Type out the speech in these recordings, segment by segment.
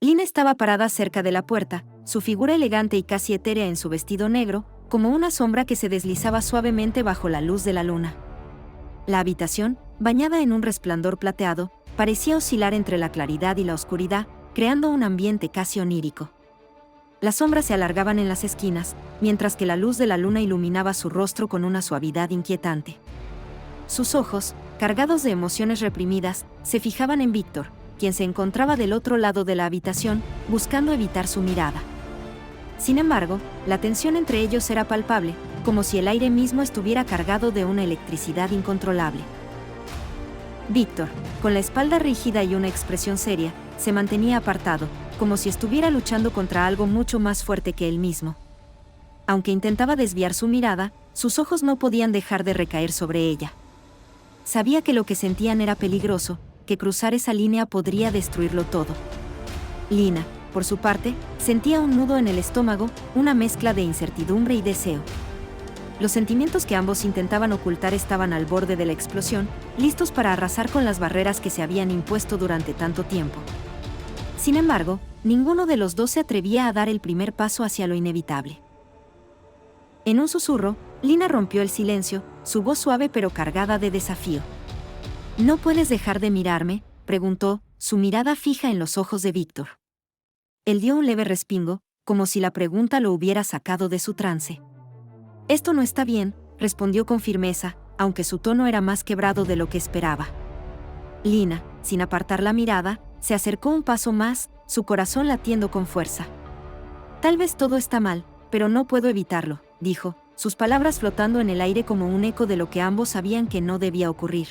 Lina estaba parada cerca de la puerta, su figura elegante y casi etérea en su vestido negro, como una sombra que se deslizaba suavemente bajo la luz de la luna. La habitación, bañada en un resplandor plateado, parecía oscilar entre la claridad y la oscuridad, creando un ambiente casi onírico. Las sombras se alargaban en las esquinas, mientras que la luz de la luna iluminaba su rostro con una suavidad inquietante. Sus ojos, cargados de emociones reprimidas, se fijaban en Víctor, quien se encontraba del otro lado de la habitación, buscando evitar su mirada. Sin embargo, la tensión entre ellos era palpable, como si el aire mismo estuviera cargado de una electricidad incontrolable. Víctor, con la espalda rígida y una expresión seria, se mantenía apartado, como si estuviera luchando contra algo mucho más fuerte que él mismo. Aunque intentaba desviar su mirada, sus ojos no podían dejar de recaer sobre ella. Sabía que lo que sentían era peligroso, que cruzar esa línea podría destruirlo todo. Lina, por su parte, sentía un nudo en el estómago, una mezcla de incertidumbre y deseo. Los sentimientos que ambos intentaban ocultar estaban al borde de la explosión, listos para arrasar con las barreras que se habían impuesto durante tanto tiempo. Sin embargo, ninguno de los dos se atrevía a dar el primer paso hacia lo inevitable. En un susurro, Lina rompió el silencio, su voz suave pero cargada de desafío. ¿No puedes dejar de mirarme?, preguntó, su mirada fija en los ojos de Víctor. Él dio un leve respingo, como si la pregunta lo hubiera sacado de su trance. Esto no está bien, respondió con firmeza, aunque su tono era más quebrado de lo que esperaba. Lina, sin apartar la mirada, se acercó un paso más, su corazón latiendo con fuerza. Tal vez todo está mal, pero no puedo evitarlo, dijo, sus palabras flotando en el aire como un eco de lo que ambos sabían que no debía ocurrir.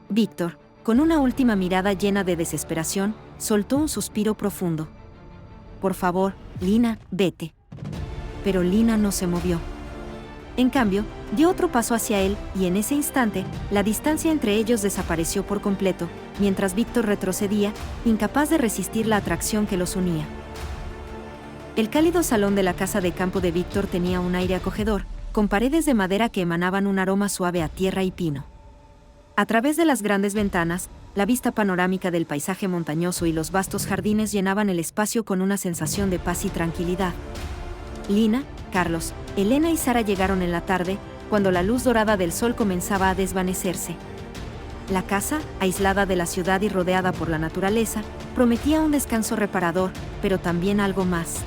Víctor, con una última mirada llena de desesperación, soltó un suspiro profundo. Por favor, Lina, vete. Pero Lina no se movió. En cambio, dio otro paso hacia él, y en ese instante, la distancia entre ellos desapareció por completo, mientras Víctor retrocedía, incapaz de resistir la atracción que los unía. El cálido salón de la casa de campo de Víctor tenía un aire acogedor, con paredes de madera que emanaban un aroma suave a tierra y pino. A través de las grandes ventanas, la vista panorámica del paisaje montañoso y los vastos jardines llenaban el espacio con una sensación de paz y tranquilidad. Lina, Carlos, Elena y Sara llegaron en la tarde, cuando la luz dorada del sol comenzaba a desvanecerse. La casa, aislada de la ciudad y rodeada por la naturaleza, prometía un descanso reparador, pero también algo más.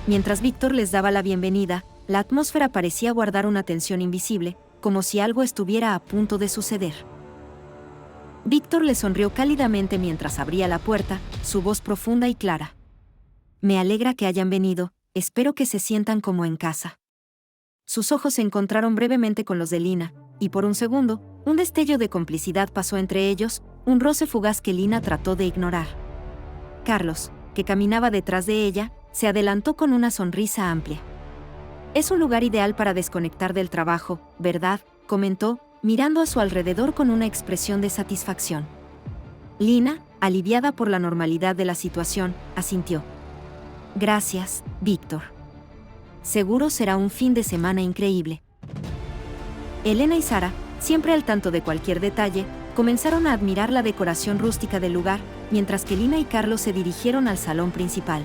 Mientras Víctor les daba la bienvenida, la atmósfera parecía guardar una tensión invisible, como si algo estuviera a punto de suceder. Víctor le sonrió cálidamente mientras abría la puerta, su voz profunda y clara. Me alegra que hayan venido, espero que se sientan como en casa. Sus ojos se encontraron brevemente con los de Lina, y por un segundo, un destello de complicidad pasó entre ellos, un roce fugaz que Lina trató de ignorar. Carlos, que caminaba detrás de ella, se adelantó con una sonrisa amplia. Es un lugar ideal para desconectar del trabajo, ¿verdad?, comentó, mirando a su alrededor con una expresión de satisfacción. Lina, aliviada por la normalidad de la situación, asintió. Gracias, Víctor. Seguro será un fin de semana increíble. Elena y Sara, siempre al tanto de cualquier detalle, comenzaron a admirar la decoración rústica del lugar, mientras que Lina y Carlos se dirigieron al salón principal.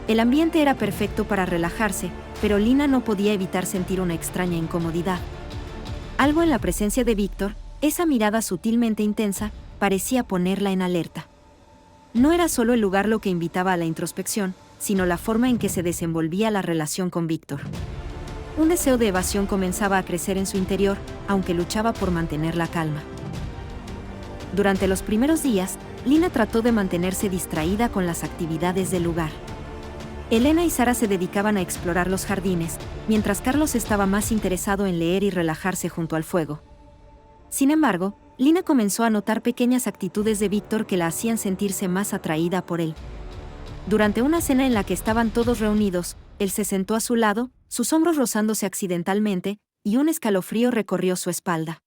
El ambiente era perfecto para relajarse, pero Lina no podía evitar sentir una extraña incomodidad. Algo en la presencia de Víctor, esa mirada sutilmente intensa, parecía ponerla en alerta. No era solo el lugar lo que invitaba a la introspección, sino la forma en que se desenvolvía la relación con Víctor. Un deseo de evasión comenzaba a crecer en su interior, aunque luchaba por mantener la calma. Durante los primeros días, Lina trató de mantenerse distraída con las actividades del lugar. Elena y Sara se dedicaban a explorar los jardines, mientras Carlos estaba más interesado en leer y relajarse junto al fuego. Sin embargo, Lina comenzó a notar pequeñas actitudes de Víctor que la hacían sentirse más atraída por él. Durante una cena en la que estaban todos reunidos, él se sentó a su lado, sus hombros rozándose accidentalmente, y un escalofrío recorrió su espalda.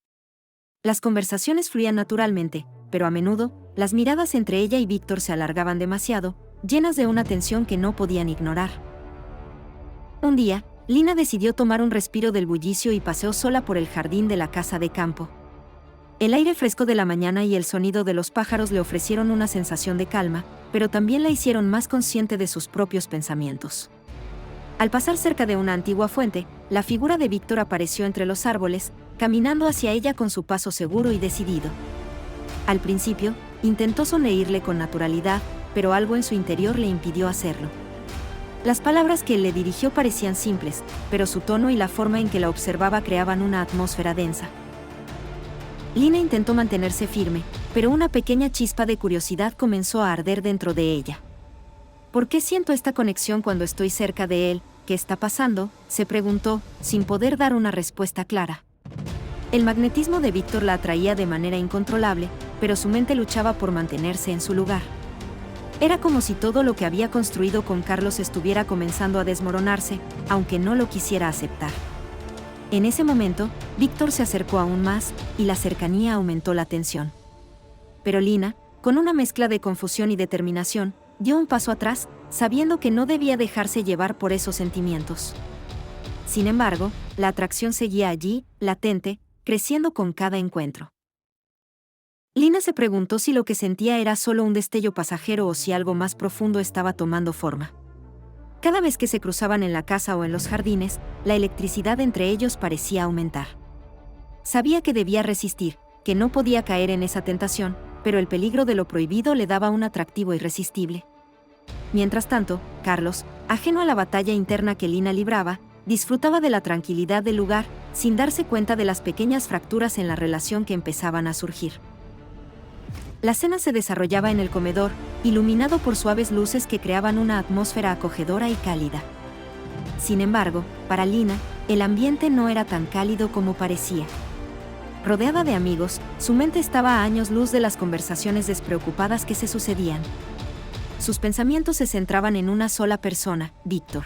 Las conversaciones fluían naturalmente, pero a menudo, las miradas entre ella y Víctor se alargaban demasiado, llenas de una tensión que no podían ignorar. Un día, Lina decidió tomar un respiro del bullicio y paseó sola por el jardín de la casa de campo. El aire fresco de la mañana y el sonido de los pájaros le ofrecieron una sensación de calma, pero también la hicieron más consciente de sus propios pensamientos. Al pasar cerca de una antigua fuente, la figura de Víctor apareció entre los árboles, caminando hacia ella con su paso seguro y decidido. Al principio, intentó sonreírle con naturalidad, pero algo en su interior le impidió hacerlo. Las palabras que él le dirigió parecían simples, pero su tono y la forma en que la observaba creaban una atmósfera densa. Lina intentó mantenerse firme, pero una pequeña chispa de curiosidad comenzó a arder dentro de ella. ¿Por qué siento esta conexión cuando estoy cerca de él? ¿Qué está pasando?, se preguntó, sin poder dar una respuesta clara. El magnetismo de Víctor la atraía de manera incontrolable, pero su mente luchaba por mantenerse en su lugar. Era como si todo lo que había construido con Carlos estuviera comenzando a desmoronarse, aunque no lo quisiera aceptar. En ese momento, Víctor se acercó aún más, y la cercanía aumentó la tensión. Pero Lina, con una mezcla de confusión y determinación, dio un paso atrás, sabiendo que no debía dejarse llevar por esos sentimientos. Sin embargo, la atracción seguía allí, latente, creciendo con cada encuentro. Lina se preguntó si lo que sentía era solo un destello pasajero o si algo más profundo estaba tomando forma. Cada vez que se cruzaban en la casa o en los jardines, la electricidad entre ellos parecía aumentar. Sabía que debía resistir, que no podía caer en esa tentación, pero el peligro de lo prohibido le daba un atractivo irresistible. Mientras tanto, Carlos, ajeno a la batalla interna que Lina libraba, disfrutaba de la tranquilidad del lugar, sin darse cuenta de las pequeñas fracturas en la relación que empezaban a surgir. La cena se desarrollaba en el comedor, iluminado por suaves luces que creaban una atmósfera acogedora y cálida. Sin embargo, para Lina, el ambiente no era tan cálido como parecía. Rodeada de amigos, su mente estaba a años luz de las conversaciones despreocupadas que se sucedían. Sus pensamientos se centraban en una sola persona, Víctor.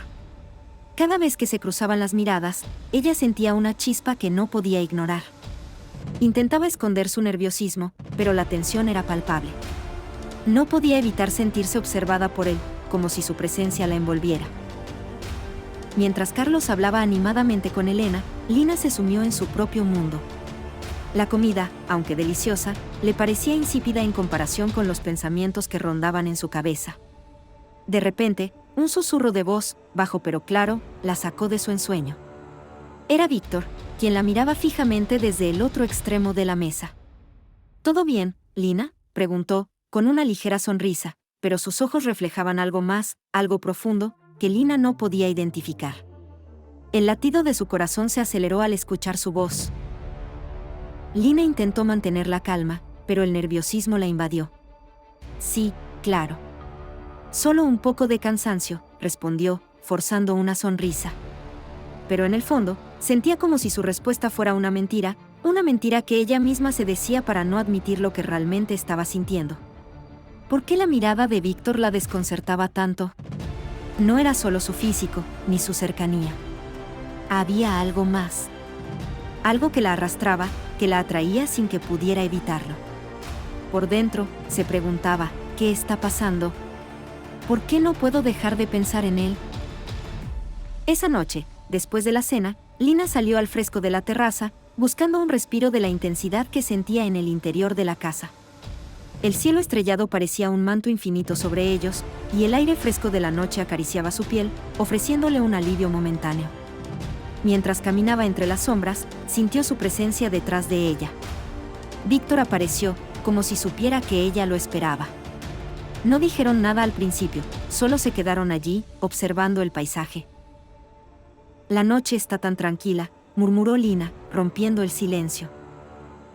Cada vez que se cruzaban las miradas, ella sentía una chispa que no podía ignorar. Intentaba esconder su nerviosismo, pero la tensión era palpable. No podía evitar sentirse observada por él, como si su presencia la envolviera. Mientras Carlos hablaba animadamente con Elena, Lina se sumió en su propio mundo. La comida, aunque deliciosa, le parecía insípida en comparación con los pensamientos que rondaban en su cabeza. De repente, un susurro de voz, bajo pero claro, la sacó de su ensueño. Era Víctor, quien la miraba fijamente desde el otro extremo de la mesa. ¿Todo bien, Lina?, preguntó, con una ligera sonrisa, pero sus ojos reflejaban algo más, algo profundo, que Lina no podía identificar. El latido de su corazón se aceleró al escuchar su voz. Lina intentó mantener la calma, pero el nerviosismo la invadió. Sí, claro. Solo un poco de cansancio, respondió, forzando una sonrisa. Pero en el fondo, sentía como si su respuesta fuera una mentira que ella misma se decía para no admitir lo que realmente estaba sintiendo. ¿Por qué la mirada de Víctor la desconcertaba tanto? No era solo su físico, ni su cercanía. Había algo más. Algo que la arrastraba, que la atraía sin que pudiera evitarlo. Por dentro, se preguntaba, ¿qué está pasando? ¿Por qué no puedo dejar de pensar en él? Esa noche, después de la cena, Lina salió al fresco de la terraza, buscando un respiro de la intensidad que sentía en el interior de la casa. El cielo estrellado parecía un manto infinito sobre ellos, y el aire fresco de la noche acariciaba su piel, ofreciéndole un alivio momentáneo. Mientras caminaba entre las sombras, sintió su presencia detrás de ella. Víctor apareció, como si supiera que ella lo esperaba. No dijeron nada al principio, solo se quedaron allí, observando el paisaje. La noche está tan tranquila, murmuró Lina, rompiendo el silencio.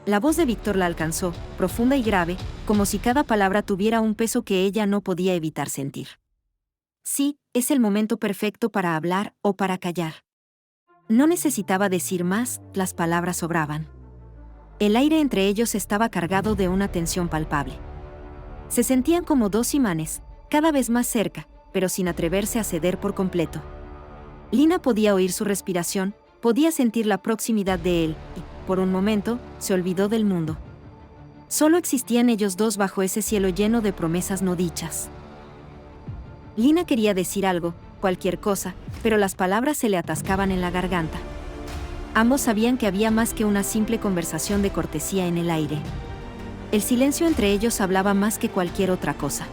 La voz de Víctor la alcanzó, profunda y grave, como si cada palabra tuviera un peso que ella no podía evitar sentir. Sí, es el momento perfecto para hablar o para callar. No necesitaba decir más, las palabras sobraban. El aire entre ellos estaba cargado de una tensión palpable. Se sentían como dos imanes, cada vez más cerca, pero sin atreverse a ceder por completo. Lina podía oír su respiración, podía sentir la proximidad de él, y, por un momento, se olvidó del mundo. Solo existían ellos dos bajo ese cielo lleno de promesas no dichas. Lina quería decir algo, cualquier cosa, pero las palabras se le atascaban en la garganta. Ambos sabían que había más que una simple conversación de cortesía en el aire. El silencio entre ellos hablaba más que cualquier otra cosa.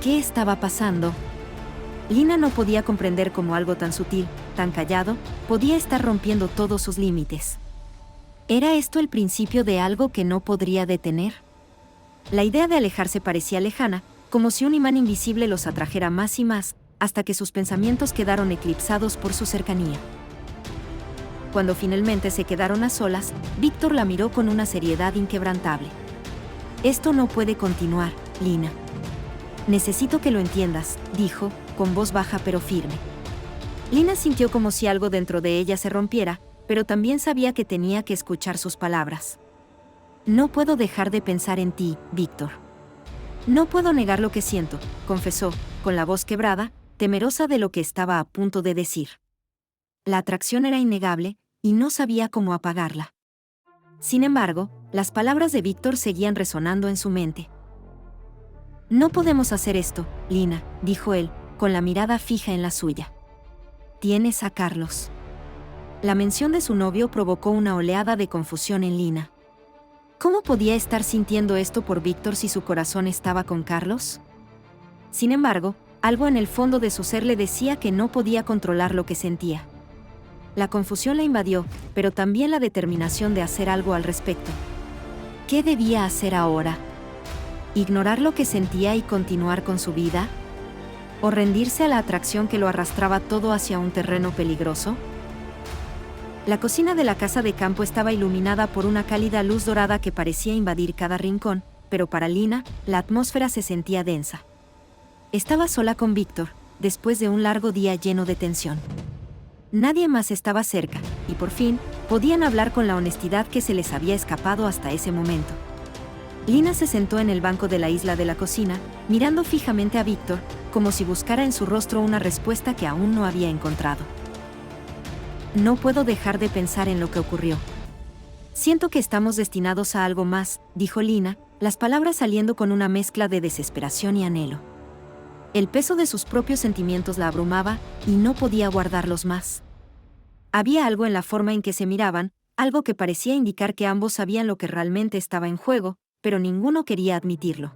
¿Qué estaba pasando? Lina no podía comprender cómo algo tan sutil, tan callado, podía estar rompiendo todos sus límites. ¿Era esto el principio de algo que no podría detener? La idea de alejarse parecía lejana, como si un imán invisible los atrajera más y más, hasta que sus pensamientos quedaron eclipsados por su cercanía. Cuando finalmente se quedaron a solas, Víctor la miró con una seriedad inquebrantable. «Esto no puede continuar, Lina. Necesito que lo entiendas», dijo, con voz baja pero firme. Lina sintió como si algo dentro de ella se rompiera, pero también sabía que tenía que escuchar sus palabras. «No puedo dejar de pensar en ti, Víctor. No puedo negar lo que siento», confesó, con la voz quebrada, temerosa de lo que estaba a punto de decir. La atracción era innegable, y no sabía cómo apagarla. Sin embargo, las palabras de Víctor seguían resonando en su mente. «No podemos hacer esto, Lina», dijo él, con la mirada fija en la suya. «Tienes a Carlos». La mención de su novio provocó una oleada de confusión en Lina. ¿Cómo podía estar sintiendo esto por Víctor si su corazón estaba con Carlos? Sin embargo, algo en el fondo de su ser le decía que no podía controlar lo que sentía. La confusión la invadió, pero también la determinación de hacer algo al respecto. ¿Qué debía hacer ahora? ¿Ignorar lo que sentía y continuar con su vida? ¿O rendirse a la atracción que lo arrastraba todo hacia un terreno peligroso? La cocina de la casa de campo estaba iluminada por una cálida luz dorada que parecía invadir cada rincón, pero para Lina, la atmósfera se sentía densa. Estaba sola con Víctor, después de un largo día lleno de tensión. Nadie más estaba cerca, y por fin, podían hablar con la honestidad que se les había escapado hasta ese momento. Lina se sentó en el banco de la isla de la cocina, mirando fijamente a Víctor, como si buscara en su rostro una respuesta que aún no había encontrado. «No puedo dejar de pensar en lo que ocurrió. Siento que estamos destinados a algo más», dijo Lina, las palabras saliendo con una mezcla de desesperación y anhelo. El peso de sus propios sentimientos la abrumaba, y no podía guardarlos más. Había algo en la forma en que se miraban, algo que parecía indicar que ambos sabían lo que realmente estaba en juego, pero ninguno quería admitirlo.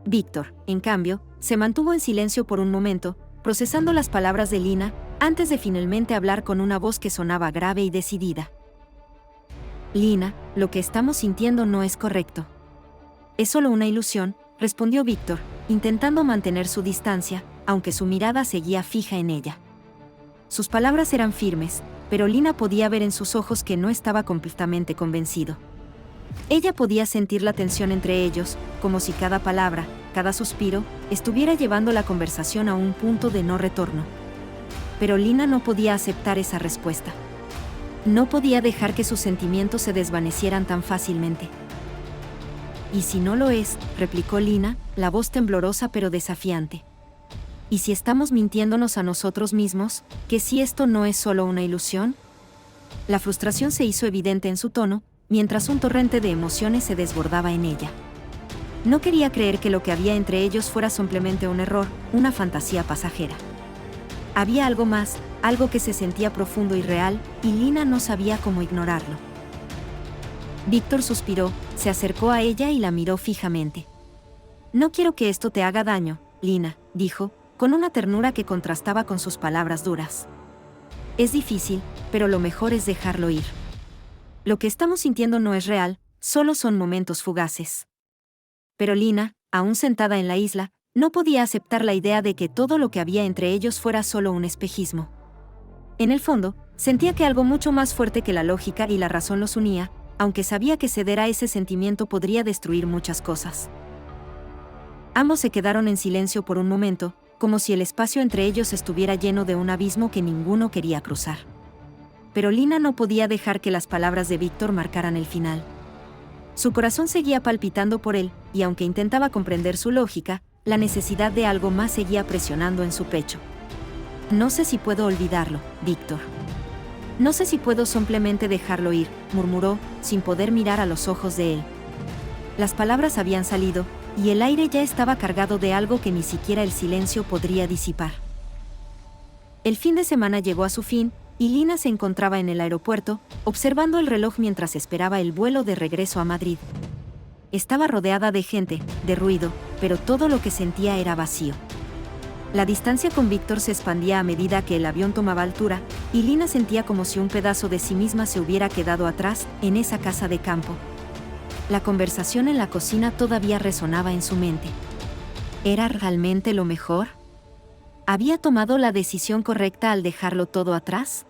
Víctor, en cambio, se mantuvo en silencio por un momento, procesando las palabras de Lina, antes de finalmente hablar con una voz que sonaba grave y decidida. «Lina, lo que estamos sintiendo no es correcto». «Es solo una ilusión», respondió Víctor, intentando mantener su distancia, aunque su mirada seguía fija en ella. Sus palabras eran firmes, pero Lina podía ver en sus ojos que no estaba completamente convencido. Ella podía sentir la tensión entre ellos, como si cada palabra, cada suspiro, estuviera llevando la conversación a un punto de no retorno. Pero Lina no podía aceptar esa respuesta. No podía dejar que sus sentimientos se desvanecieran tan fácilmente. «¿Y si no lo es?», replicó Lina, la voz temblorosa pero desafiante. «¿Y si estamos mintiéndonos a nosotros mismos, que si esto no es solo una ilusión?». La frustración se hizo evidente en su tono, mientras un torrente de emociones se desbordaba en ella. No quería creer que lo que había entre ellos fuera simplemente un error, una fantasía pasajera. Había algo más, algo que se sentía profundo y real, y Lina no sabía cómo ignorarlo. Víctor suspiró, se acercó a ella y la miró fijamente. «No quiero que esto te haga daño, Lina», dijo, con una ternura que contrastaba con sus palabras duras. «Es difícil, pero lo mejor es dejarlo ir. Lo que estamos sintiendo no es real, solo son momentos fugaces». Pero Lina, aún sentada en la isla, no podía aceptar la idea de que todo lo que había entre ellos fuera solo un espejismo. En el fondo, sentía que algo mucho más fuerte que la lógica y la razón los unía, aunque sabía que ceder a ese sentimiento podría destruir muchas cosas. Ambos se quedaron en silencio por un momento, como si el espacio entre ellos estuviera lleno de un abismo que ninguno quería cruzar. Pero Lina no podía dejar que las palabras de Víctor marcaran el final. Su corazón seguía palpitando por él, y aunque intentaba comprender su lógica, la necesidad de algo más seguía presionando en su pecho. «No sé si puedo olvidarlo, Víctor. No sé si puedo simplemente dejarlo ir», murmuró, sin poder mirar a los ojos de él. Las palabras habían salido, y el aire ya estaba cargado de algo que ni siquiera el silencio podría disipar. El fin de semana llegó a su fin, y Lina se encontraba en el aeropuerto, observando el reloj mientras esperaba el vuelo de regreso a Madrid. Estaba rodeada de gente, de ruido, pero todo lo que sentía era vacío. La distancia con Víctor se expandía a medida que el avión tomaba altura, y Lina sentía como si un pedazo de sí misma se hubiera quedado atrás, en esa casa de campo. La conversación en la cocina todavía resonaba en su mente. ¿Era realmente lo mejor? ¿Había tomado la decisión correcta al dejarlo todo atrás?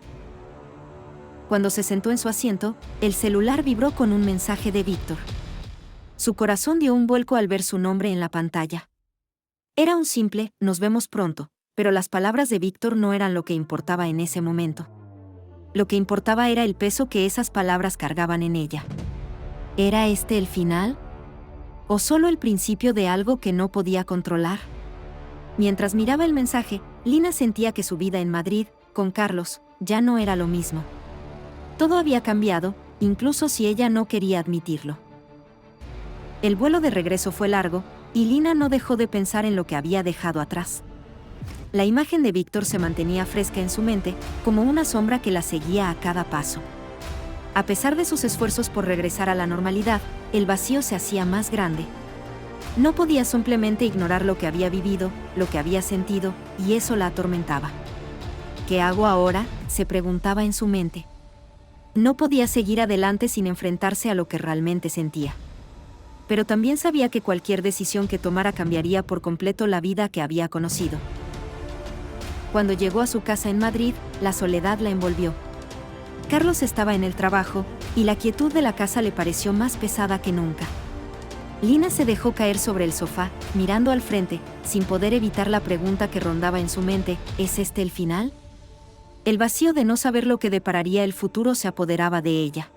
Cuando se sentó en su asiento, el celular vibró con un mensaje de Víctor. Su corazón dio un vuelco al ver su nombre en la pantalla. Era un simple "nos vemos pronto", pero las palabras de Víctor no eran lo que importaba en ese momento. Lo que importaba era el peso que esas palabras cargaban en ella. ¿Era este el final? ¿O solo el principio de algo que no podía controlar? Mientras miraba el mensaje, Lina sentía que su vida en Madrid, con Carlos, ya no era lo mismo. Todo había cambiado, incluso si ella no quería admitirlo. El vuelo de regreso fue largo, y Lina no dejó de pensar en lo que había dejado atrás. La imagen de Víctor se mantenía fresca en su mente, como una sombra que la seguía a cada paso. A pesar de sus esfuerzos por regresar a la normalidad, el vacío se hacía más grande. No podía simplemente ignorar lo que había vivido, lo que había sentido, y eso la atormentaba. ¿Qué hago ahora?, se preguntaba en su mente. No podía seguir adelante sin enfrentarse a lo que realmente sentía. Pero también sabía que cualquier decisión que tomara cambiaría por completo la vida que había conocido. Cuando llegó a su casa en Madrid, la soledad la envolvió. Carlos estaba en el trabajo, y la quietud de la casa le pareció más pesada que nunca. Lina se dejó caer sobre el sofá, mirando al frente, sin poder evitar la pregunta que rondaba en su mente: ¿es este el final? El vacío de no saber lo que depararía el futuro se apoderaba de ella.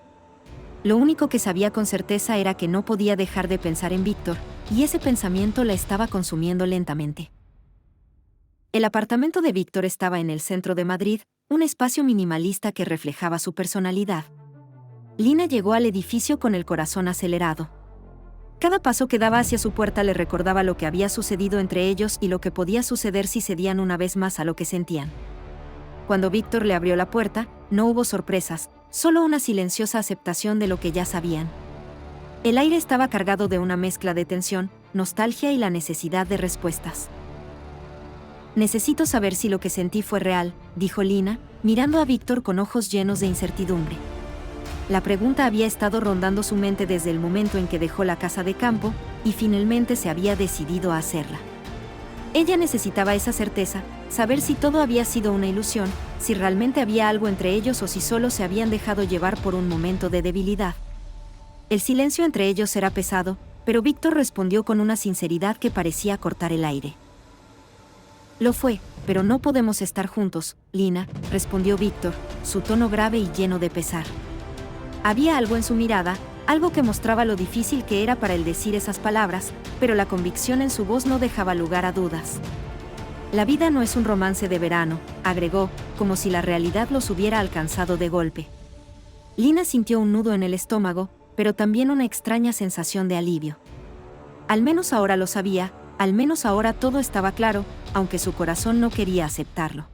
Lo único que sabía con certeza era que no podía dejar de pensar en Víctor, y ese pensamiento la estaba consumiendo lentamente. El apartamento de Víctor estaba en el centro de Madrid, un espacio minimalista que reflejaba su personalidad. Lina llegó al edificio con el corazón acelerado. Cada paso que daba hacia su puerta le recordaba lo que había sucedido entre ellos y lo que podía suceder si cedían una vez más a lo que sentían. Cuando Víctor le abrió la puerta, no hubo sorpresas, solo una silenciosa aceptación de lo que ya sabían. El aire estaba cargado de una mezcla de tensión, nostalgia y la necesidad de respuestas. «Necesito saber si lo que sentí fue real», dijo Lina, mirando a Víctor con ojos llenos de incertidumbre. La pregunta había estado rondando su mente desde el momento en que dejó la casa de campo, y finalmente se había decidido a hacerla. Ella necesitaba esa certeza, saber si todo había sido una ilusión, si realmente había algo entre ellos o si solo se habían dejado llevar por un momento de debilidad. El silencio entre ellos era pesado, pero Víctor respondió con una sinceridad que parecía cortar el aire. «Lo fue, pero no podemos estar juntos, Lina», respondió Víctor, su tono grave y lleno de pesar. Había algo en su mirada, algo que mostraba lo difícil que era para él decir esas palabras, pero la convicción en su voz no dejaba lugar a dudas. «La vida no es un romance de verano», agregó, como si la realidad los hubiera alcanzado de golpe. Lina sintió un nudo en el estómago, pero también una extraña sensación de alivio. Al menos ahora lo sabía, al menos ahora todo estaba claro, aunque su corazón no quería aceptarlo.